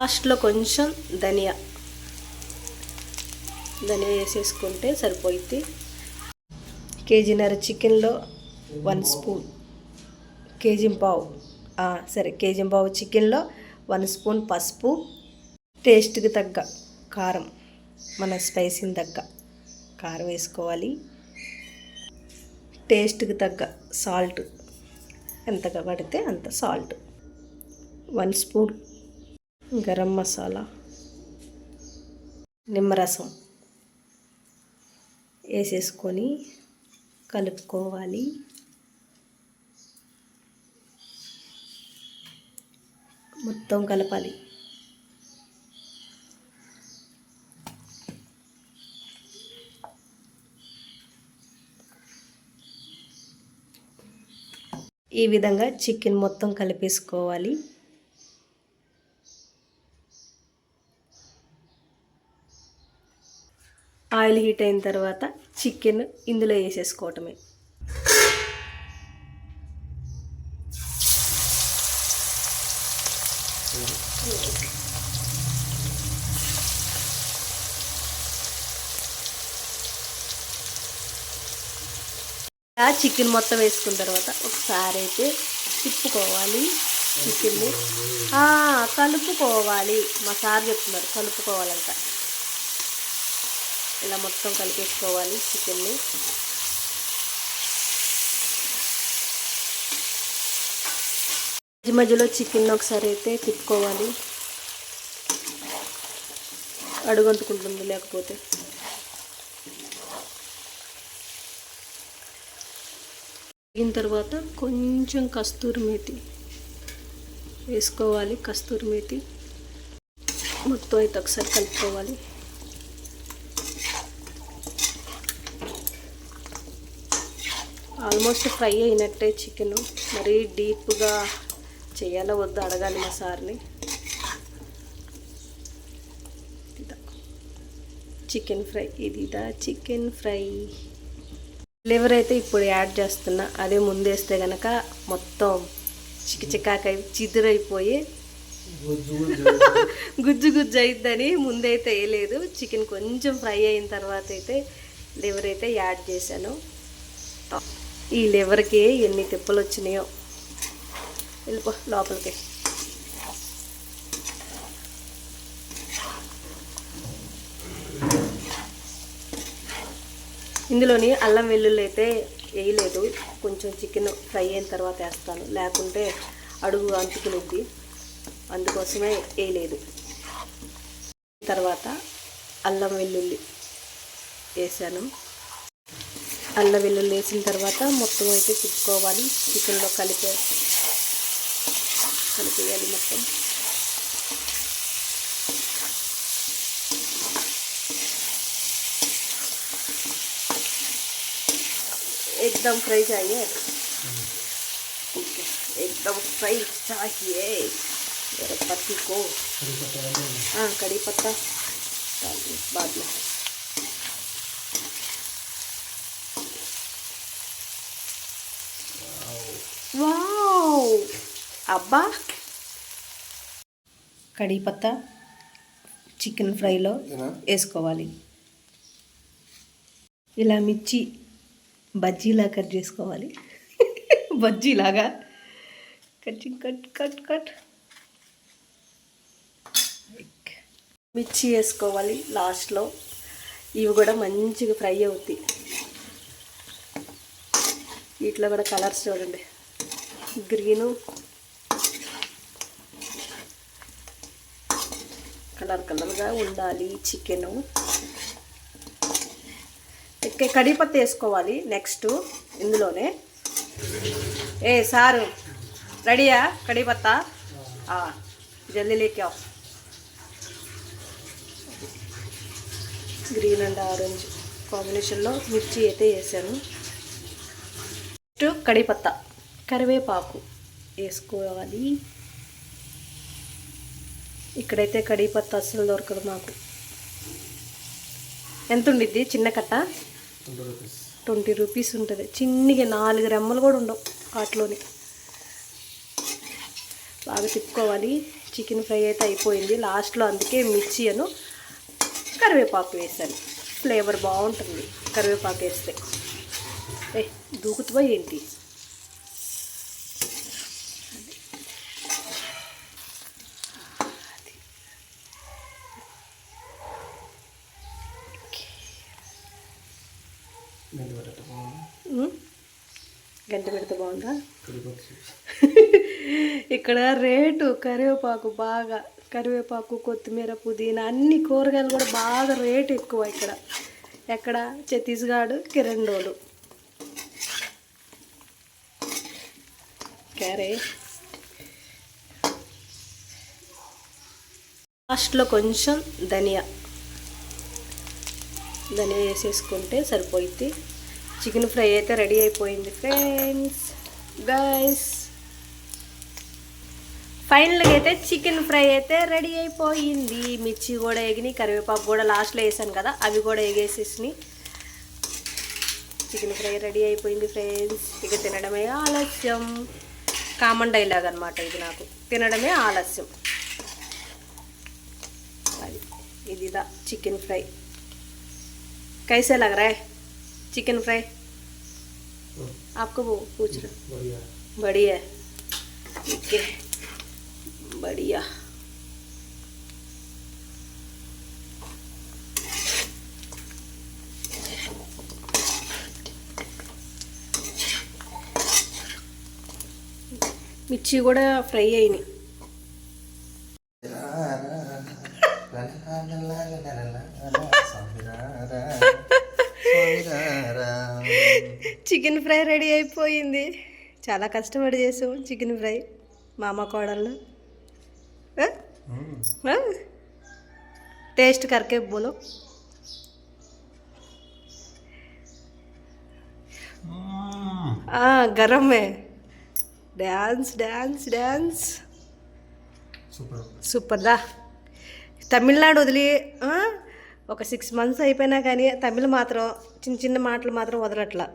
లాస్ట్లో కొంచెం ధనియా వేసేసుకుంటే సరిపోయింది. కేజీన్నర చికెన్లో 1 స్పూన్, కేజీంపావు చికెన్లో 1 స్పూన్ పసుపు, టేస్ట్కి తగ్గ కారం, మన స్పైసీని తగ్గ కారం వేసుకోవాలి. టేస్ట్కి తగ్గ సాల్ట్, ఎంతగా పడితే అంత సాల్ట్, 1 స్పూన్ గరం మసాలా, నిమ్మరసం వేసేసుకొని కలుపుకోవాలి. మొత్తం కలపాలి. ఈ విధంగా చికెన్ మొత్తం కలిపేసుకోవాలి. ఆయిల్ హీట్ అయిన తర్వాత చికెన్ ఇందులో వేసేసుకోవటమే. చికెన్ మొత్తం వేసుకున్న తర్వాత ఒకసారి అయితే తిప్పుకోవాలి. చికెన్ని కలుపుకోవాలి. మా సార్ చెప్తున్నారు కలుపుకోవాలంట. ఇలా మొత్తం కలిపేసుకోవాలి చికెన్ని. మధ్యలో చికెన్ ఒకసారి అయితే తిప్పుకోవాలి, అడుగంటుకుంటుంది లేకపోతే. అయిన తర్వాత కొంచెం కస్తూరి మేతి వేసుకోవాలి. కస్తూరి మేతి మొత్తం అయితే ఒకసారి కలుపుకోవాలి. ఆల్మోస్ట్ ఫ్రై అయినట్టే చికెన్. మరీ డీప్గా చేయాలో వద్దు అడగాలి మా సార్ని. చికెన్ ఫ్రై, ఇదిదా చికెన్ ఫ్రై. లివర్ అయితే ఇప్పుడు యాడ్ చేస్తున్నా. అదే ముందేస్తే కనుక మొత్తం చికాకై చిదురైపోయి గుజ్జు గుజ్జు అయిద్దని ముందైతే వేయలేదు. చికెన్ కొంచెం ఫ్రై అయిన తర్వాత అయితే లివర్ అయితే యాడ్ చేశాను. ఈ లివర్కి ఎన్ని తిప్పలు వచ్చినాయో. వెళ్ళిపో లోపలికి. ఇందులోని అల్లం వెల్లుల్లి అయితే వేయలేదు. కొంచెం చికెన్ ఫ్రై అయిన తర్వాత వేస్తాను, లేకుంటే అడుగు అంటుకునిద్ది. అందుకోసమే వేయలేదు. తర్వాత అల్లం వెల్లుల్లి వేసాను. అల్లం వెల్లుల్లి వేసిన తర్వాత మొత్తం అయితే తిప్పుకోవాలి. చికెన్లో కలిపేయాలి మొత్తం. एकदम फ्राई चाहिए, एकदम फ्राई चाहिए मेरे पति को. हाँ, कड़ी पत्ता बाद में. वाओ అబ్బా. కड़ी పత్తా చికెన్ ఫ్రైలో వేసుకోవాలి. ఇలా మిర్చి బజ్జీలా కట్ చేసుకోవాలి. బజ్జీలాగా కట్. మిర్చి వేసుకోవాలి లాస్ట్లో. ఇవి కూడా మంచిగా ఫ్రై అవుతాయి. వీటిలో కూడా కలర్స్ చూడండి, గ్రీను కలర్గా ఉండాలి చికెను. కड़ी పత్తా వేసుకోవాలి నెక్స్ట్ ఇందులోనే. ఏ సారు రెడీయా? కड़ी పత్తా జల్దీ లేకే ఆఫ్. గ్రీన్ అండ్ ఆరెంజ్ కాంబినేషన్లో మిర్చి అయితే వేసాను. నెక్స్ట్ కड़ी పత్తా, కరివేపాకు వేసుకోవాలి. ఇక్కడైతే కड़ी పత్తా అస్సలు దొరకదు మాకు. ఎంత ఉండిద్ది చిన్న కట్ట? 20 రూపీస్ ఉంటుంది. చిన్నగా 4 రెమ్మలు కూడా ఉండవు వాటిలోని. బాగా తిప్పుకోవాలి. చికెన్ ఫ్రై అయితే అయిపోయింది. లాస్ట్లో అందుకే మిర్చి అను కరివేపాకు వేసాను. ఫ్లేవర్ బాగుంటుంది కరివేపాకు వేస్తే. దూకుతువా ఏంటి? గంట పెడితే బాగుందా? ఇక్కడ రేటు కరివేపాకు బాగా, కరివేపాకు, కొత్తిమీర, పుదీనా అన్ని కూరగాయలు కూడా బాగా రేటు ఎక్కువ ఇక్కడ. ఎక్కడ? ఛత్తీస్గఢ్, కిరండోలు. క్యారే లాస్ట్లో కొంచెం ధనియా వేసేసుకుంటే సరిపోయింది. చికెన్ ఫ్రై అయితే రెడీ అయిపోయింది ఫ్రెండ్స్. గైస్ ఫైనల్గా అయితే చికెన్ ఫ్రై అయితే రెడీ అయిపోయింది. మిర్చి కూడా ఎగినాయి, కరివేపాకు కూడా లాస్ట్లో వేసాను కదా, అవి కూడా ఎగేసేసినాయి. చికెన్ ఫ్రై రెడీ అయిపోయింది ఫ్రెండ్స్. ఇక తినడమే ఆలస్యం. కామన్ డైలాగ్ అనమాట ఇది నాకు, తినడమే ఆలస్యం. ఇదిదా చికెన్ ఫ్రై. कैसे लग रहा है चिकन फ्राई? आपको वो पूछ रहा. बढ़िया है. ठीक है, बढ़िया. మిర్చి కూడా ఫ్రై అయినాయి. చికెన్ ఫ్రై రెడీ అయిపోయింది. చాలా కష్టపడి చేసాం చికెన్ ఫ్రై మా అమ్మ కోడళ్ళు. टेस्ट करके बोलो. गरम है. Dance dance dance. సూపర్ దా. తమిళనాడు వదిలి ఒక 6 months అయిపోయినా కానీ తమిళ మాత్రం చిన్న చిన్న మాటలు మాత్రం వదలట్లా.